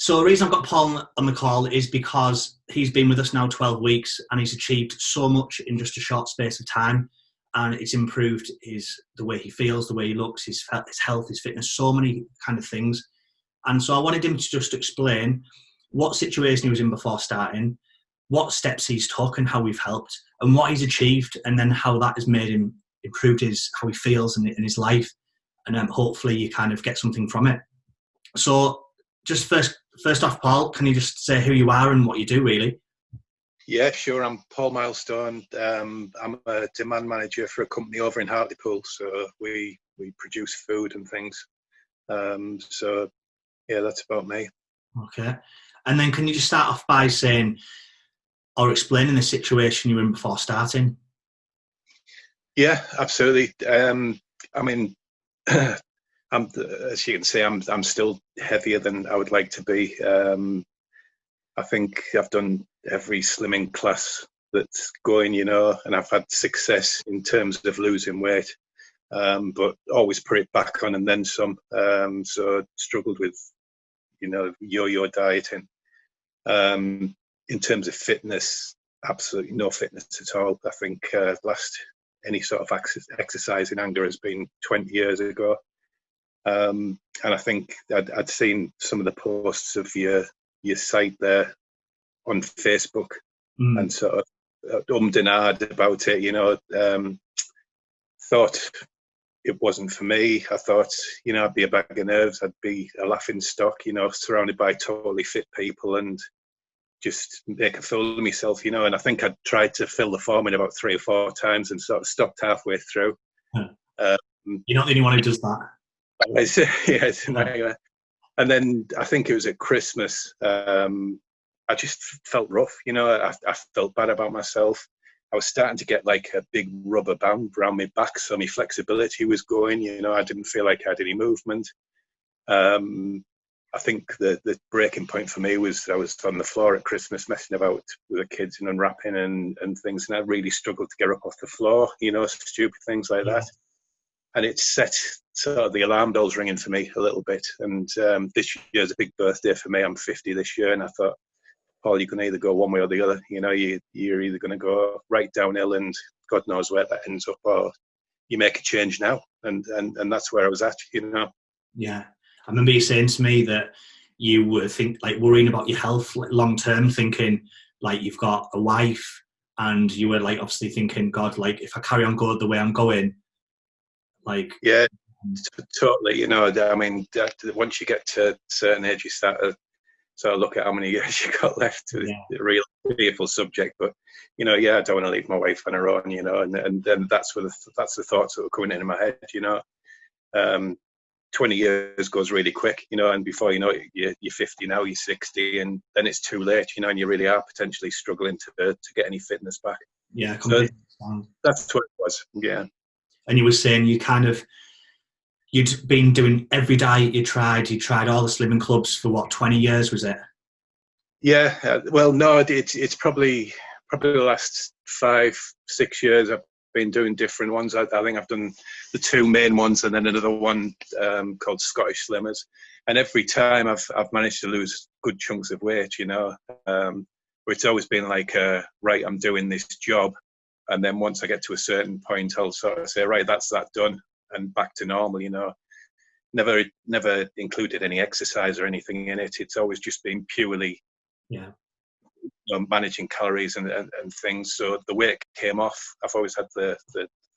So the reason I've got Paul on the call is because he's been with us now 12 weeks and he's achieved so much in just a short space of time. And it's improved the way he feels, the way he looks, his health, his fitness, so many kind of things. And so I wanted him to just explain what situation he was in before starting, what steps he's took and how we've helped, and what he's achieved, and then how that has made him improved how he feels in his life. And hopefully you kind of get something from it. So just first off, Paul, can you just say who you are and what you do, really? Yeah, sure. I'm Paul Milestone. I'm a demand manager for a company over in Hartlepool. So we produce food and things. So yeah, that's about me. Okay. And then can you just start off by saying or explaining the situation you were in before starting? Yeah, absolutely. I mean, as you can see, I'm still heavier than I would like to be. I think I've done every slimming class that's going, and I've had success in terms of losing weight, but always put it back on and then some. So struggled with, yo-yo dieting. In terms of fitness, absolutely no fitness at all. I think last any sort of exercise in anger has been 20 years ago. And I think I'd seen some of the posts of your site there on Facebook and sort of ummed and ahed about it, thought it wasn't for me. I thought, I'd be a bag of nerves. I'd be a laughing stock, surrounded by totally fit people and just make a fool of myself, and I think I'd tried to fill the form in about 3 or 4 times and sort of stopped halfway through. You're not the only one who does that. Yes, and then I think it was at Christmas. I just felt rough, I felt bad about myself. I was starting to get like a big rubber band around my back, so my flexibility was going. I didn't feel like I had any movement. I think the breaking point for me was I was on the floor at Christmas messing about with the kids and unwrapping and things, and I really struggled to get up off the floor, stupid things like that. And it set sort of the alarm bells ringing for me a little bit. And this year's a big birthday for me. I'm 50 this year, and I thought, Paul, you can either go one way or the other. You're either going to go right downhill and God knows where that ends up, or you make a change now. And that's where I was at, Yeah. I remember you saying to me that you were worrying about your health long term, thinking like you've got a wife, and you were like obviously thinking, God, like if I carry on going the way I'm going, like yeah, totally. I mean, once you get to a certain age, you start to sort of look at how many years you got left. It's a real fearful subject, but I don't want to leave my wife on her own, and then that's the thoughts that were coming into my head, 20 years goes really quick, and before you know it, you're 50 now, you're 60, and then it's too late, and you really are potentially struggling to get any fitness back. Yeah, completely. So that's what it was, yeah. And you were saying you'd been doing every diet you tried all the slimming clubs for what, 20 years, was it? Yeah, well, no, it's probably the last 5-6 years I've been doing different ones. I think I've done the 2 main ones and then another one called Scottish Slimmers. And every time I've managed to lose good chunks of weight, where it's always been like, right, I'm doing this job. And then once I get to a certain point, I'll sort of say, right, that's that done and back to normal, Never included any exercise or anything in it. It's always just been purely managing calories and things. So the weight came off. I've always had the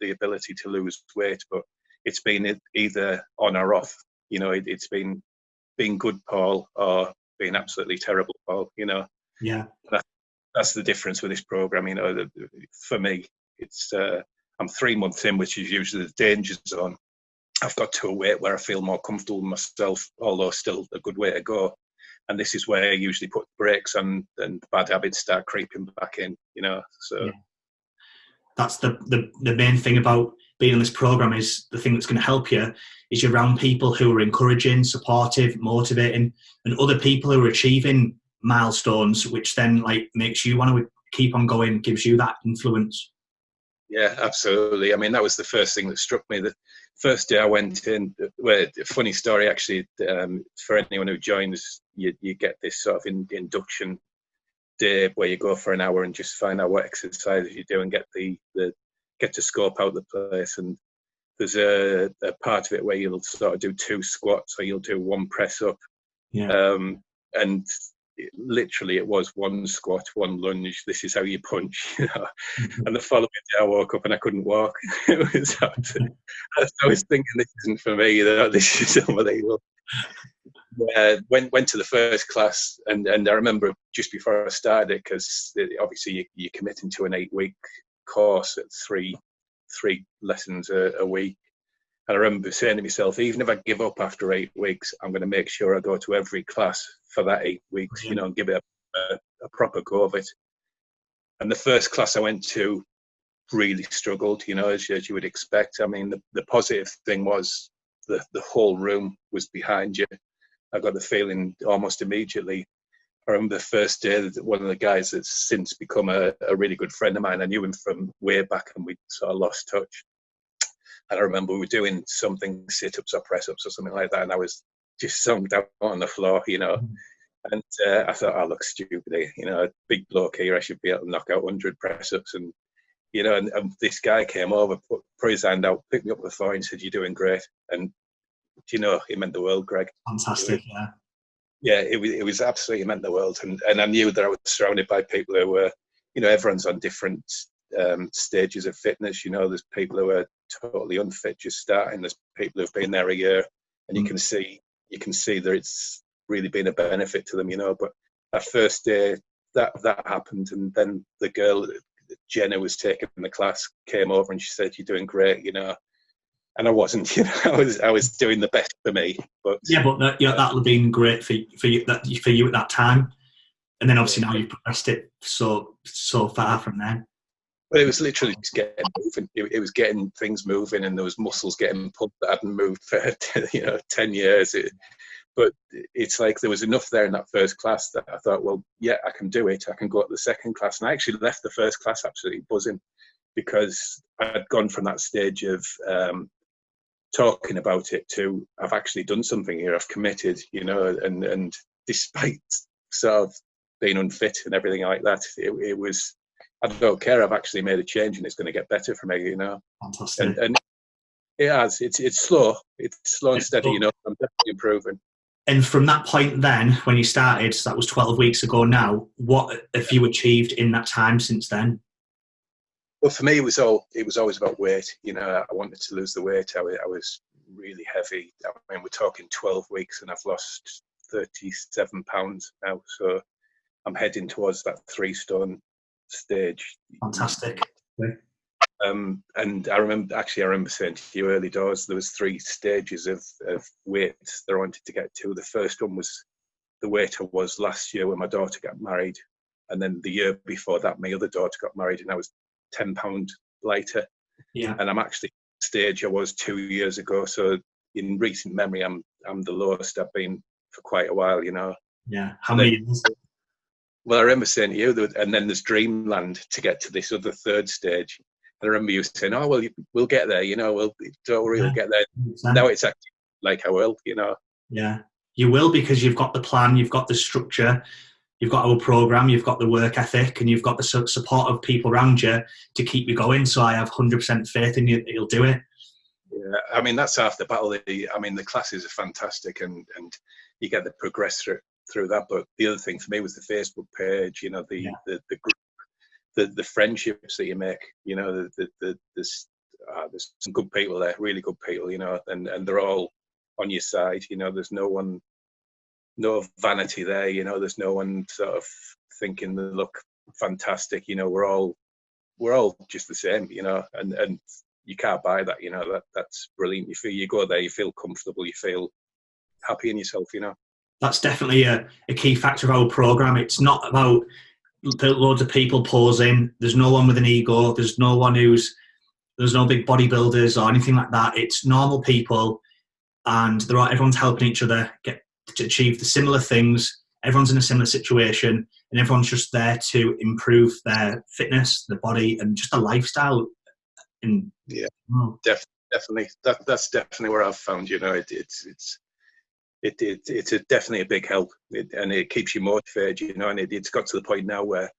ability to lose weight, but it's been either on or off. It's been being good Paul or being absolutely terrible Paul. Yeah. That's the difference with this program. For me, it's I'm 3 months in, which is usually the danger zone. I've got to a weight where I feel more comfortable with myself, although still a good way to go. And this is where I usually put brakes on and bad habits start creeping back in, so. That's the main thing about being on this program, is the thing that's going to help you is you're around people who are encouraging, supportive, motivating, and other people who are achieving milestones, which then like makes you want to keep on going, gives you that influence. Yeah, absolutely. I mean, that was the first thing that struck me. The first day I went in, funny story actually, for anyone who joins you get this sort of induction day where you go for an hour and just find out what exercises you do and get to scope out the place. And there's a part of it where you'll sort of do 2 squats, or you'll do 1 press up. And literally it was 1 squat, 1 lunge. This is how you punch, you know. And the following day I woke up and I couldn't walk. It was I was thinking, this isn't for me, you know, this is unbelievable. Went to the first class, and I remember just before I started it, because obviously you're committing to an 8-week course at 3 lessons a week. And I remember saying to myself, even if I give up after 8 weeks, I'm going to make sure I go to every class for that 8 weeks, you know, and give it a proper go of it. And the first class I went to really struggled, you know, as you would expect. I mean, the positive thing was the whole room was behind you. I got the feeling almost immediately. I remember the first day that one of the guys that's since become a really good friend of mine, I knew him from way back and we sort of lost touch. And I remember we were doing something, sit-ups or press-ups or something like that, and I was just sunk down on the floor, you know. And I thought, I look stupid here, you know, a big bloke here, I should be able to knock out 100 press-ups. And, you know, and this guy came over, put his hand out, picked me up the floor and said, "You're doing great." And, you know, it meant the world, Greg. Fantastic, Yeah, it was absolutely meant the world. And I knew that I was surrounded by people who were, you know, everyone's on different stages of fitness. You know, there's people who are totally unfit, just starting. There's people who've been there a year, and you can see that it's really been a benefit to them, you know. But that first day, that happened, and then the girl, Jenna, was taking the class, came over and she said, "You're doing great," you know. And I wasn't, you know, I was doing the best for me. But that would have been great for you at that time. And then obviously now you've progressed it so far from there. But it was literally just getting moving. It was getting things moving, and there was muscles getting pumped that hadn't moved for 10 years. But it's like there was enough there in that first class that I thought, well, yeah, I can do it. I can go to the second class. And I actually left the first class absolutely buzzing, because I'd gone from that stage of talking about it to I've actually done something here. I've committed, you know, and despite sort of being unfit and everything like that, it was, I don't care. I've actually made a change, and it's going to get better for me, you know. Fantastic. And it has. It's slow. It's slow and steady, you know. I'm definitely improving. And from that point then, when you started, so that was 12 weeks ago now, what have you achieved in that time since then? Well, for me, it was always about weight. You know, I wanted to lose the weight. I was really heavy. I mean, we're talking 12 weeks, and I've lost 37 pounds now. So I'm heading towards that 3 stone stage. Fantastic. And I remember saying to you early doors, there was 3 stages of weights that I wanted to get to. The first one was the weight I was last year when my daughter got married, and then the year before that, my other daughter got married, and I was 10 pound lighter. Yeah. And I'm actually stage I was 2 years ago. So in recent memory, I'm the lowest I've been for quite a while, you know. Yeah. How many years? Well, I remember saying to you, and then there's dreamland to get to this other 3rd stage. And I remember you saying, "Oh, well, we'll get there, you know, don't worry, we'll get there." 100%. Now it's actually like I will, you know. Yeah, you will, because you've got the plan, you've got the structure, you've got our program, you've got the work ethic, and you've got the support of people around you to keep you going. So I have 100% faith in you that you'll do it. Yeah, I mean, that's half the battle. I mean, the classes are fantastic, and you get to progress through that. But the other thing for me was the Facebook page, you know, the group, the friendships that you make, you know, there's some good people there, really good people, you know, and they're all on your side, you know. There's no vanity there, you know. There's no one sort of thinking they look fantastic, you know. We're all just the same, you know, and you can't buy that, you know. That's brilliant. You go there, you feel comfortable, you feel happy in yourself, you know. That's definitely a key factor of our program. It's not about loads of people posing. There's no one with an ego. There's no big bodybuilders or anything like that. It's normal people, and everyone's helping each other get to achieve the similar things. Everyone's in a similar situation, and everyone's just there to improve their fitness, their body, and just a lifestyle. And yeah, definitely. That's definitely where I've found, you know, it's It's definitely a big help, and it keeps you motivated, you know. And it's got to the point now where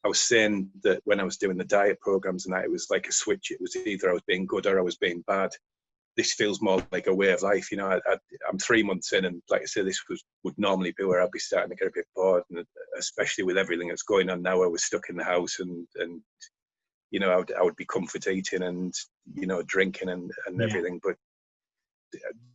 I was saying that when I was doing the diet programs and that, it was like a switch. It was either I was being good or I was being bad. This feels more like a way of life, you know. I'm 3 months in, and like I say, this would normally be where I'd be starting to get a bit bored, and especially with everything that's going on now, I was stuck in the house, and you know, I would be comfort eating and, you know, drinking and Yeah. everything. But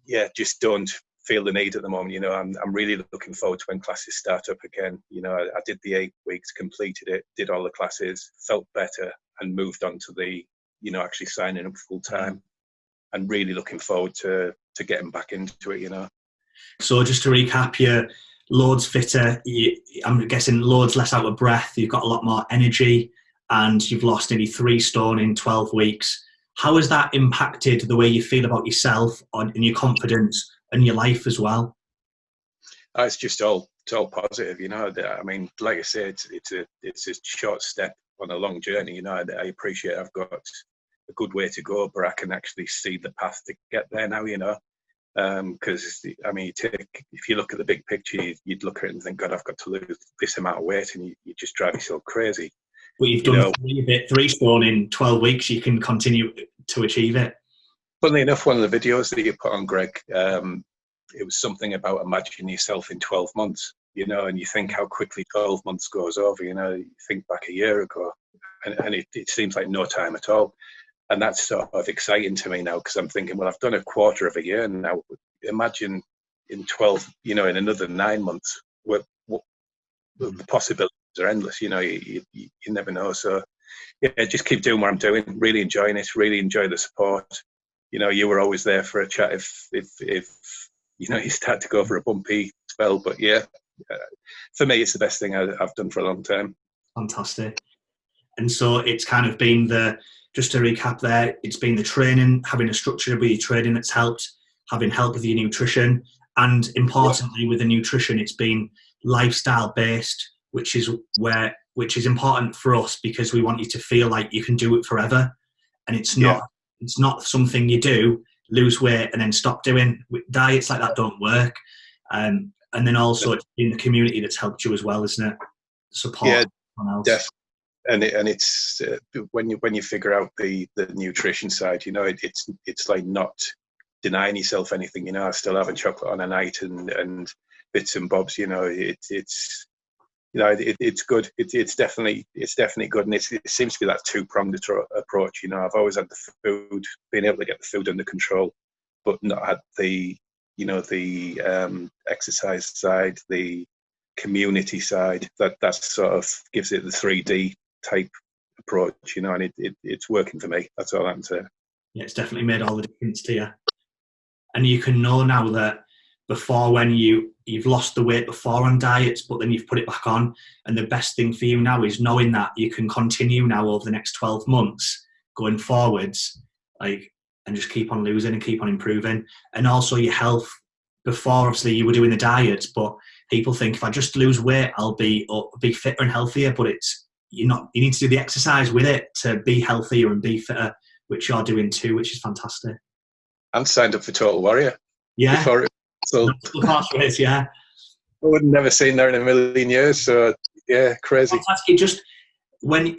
yeah, just don't feel the need at the moment. You know, I'm really looking forward to when classes start up again. You know, I did the 8 weeks, completed it, did all the classes, felt better, and moved on to the, you know, actually signing up full time, and really looking forward to getting back into it. You know. So just to recap, you're loads fitter. I'm guessing loads less out of breath. You've got a lot more energy, and you've lost nearly 3 stone in 12 weeks. How has that impacted the way you feel about yourself and your confidence and your life as well? It's all positive, you know. I mean, like I say, it's a short step on a long journey. You know, I appreciate I've got a good way to go, but I can actually see the path to get there now. You know, because I mean, if you look at the big picture, you'd look at it and think, God, I've got to lose this amount of weight, and you just drive yourself crazy. But you've You done know, 3 stone in 12 weeks. You can continue to achieve it. funnily enough, one of the videos that you put on, Greg, it was something about imagining yourself in 12 months, you know, and you think how quickly 12 months goes over, you know. You think back a year ago, and it seems like no time at all. And that's sort of exciting to me now, because I'm thinking, well, I've done a quarter of a year now. Imagine in 12, you know, in another 9 months, what the possibilities are endless, you know. You never know. So yeah, just keep doing what I'm doing, really enjoying it, really enjoy the support. You know, you were always there for a chat if you know, you start to go for a bumpy spell. But yeah, for me, it's the best thing I've done for a long time. Fantastic. And so it's kind of been just to recap there, it's been the training, having a structure with your training that's helped, having help with your nutrition, and importantly with the nutrition, it's been lifestyle based, which is important for us because we want you to feel like you can do it forever. And it's not something you do, lose weight and then stop doing. Diets like that don't work. And then also it's been the community that's helped you as well, isn't it? Support someone else. Definitely. And it's when you figure out the nutrition side, you know, it's like not denying yourself anything. You know, I still having chocolate on a night and bits and bobs. You know, it's you know, it's good. It's definitely good, and it seems to be that two-pronged approach. You know, I've always had the food, being able to get the food under control, but not had the, you know, the exercise side, the community side. That sort of gives it the 3D type approach. You know, and it's working for me. That's all I can say. Yeah, it's definitely made all the difference to you. And you can know now that before, when you've lost the weight before on diets, but then you've put it back on, and the best thing for you now is knowing that you can continue now over the next 12 months going forwards, like, and just keep on losing and keep on improving. And also your health. Before, obviously, you were doing the diets, but people think if I just lose weight, I'll be fitter and healthier. But you're not. You need to do the exercise with it to be healthier and be fitter, which you're doing too, which is fantastic. I'm signed up for Total Warrior. Yeah. Before it, so yeah. I would have never seen that in a million years. So yeah, crazy. Fantastic. Just when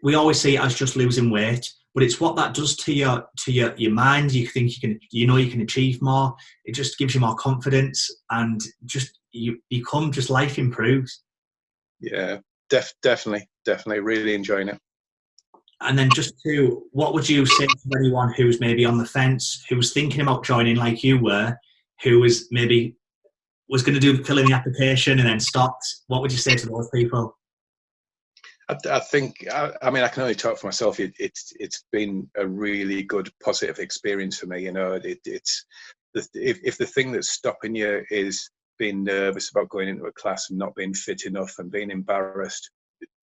we always see it as just losing weight, but it's what that does to your mind. You think you can achieve more. It just gives you more confidence, and just you become, just life improves. Yeah, definitely, really enjoying it. And then what would you say to anyone who's maybe on the fence, who's thinking about joining like you were, who was going to fill in the application and then stopped? What would you say to those people? I think, I mean, I can only talk for myself. It's been a really good, positive experience for me. You know, if the thing that's stopping you is being nervous about going into a class and not being fit enough and being embarrassed,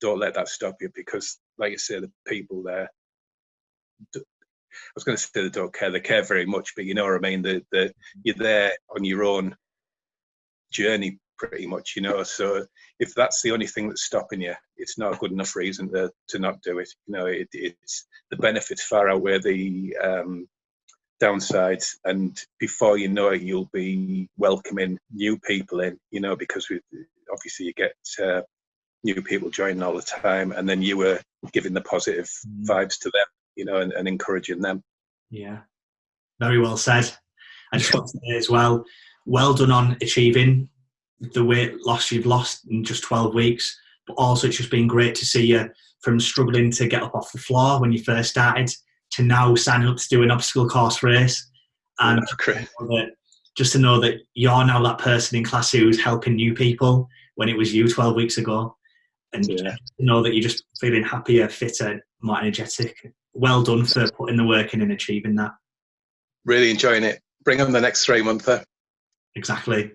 don't let that stop you, because, like I say, the people there, I was going to say they don't care. They care very much, but you know what I mean? You're there on your own journey, pretty much, you know. So if that's the only thing that's stopping you, it's not a good enough reason to not do it. You know, it's the benefits far outweigh the downsides, and before you know it, you'll be welcoming new people in, because obviously you get new people joining all the time, and then you were giving the positive vibes to them, and encouraging them. Yeah, very well said. I just want to say as well, well done on achieving the weight loss you've lost in just 12 weeks, but also it's just been great to see you from struggling to get up off the floor when you first started to now signing up to do an obstacle course race. And just to know that you're now that person in class who's helping new people when it was you 12 weeks ago. And to know that you're just feeling happier, fitter, more energetic. Well done for putting the work in and achieving that. Really enjoying it. Bring on the next 3 month. Exactly.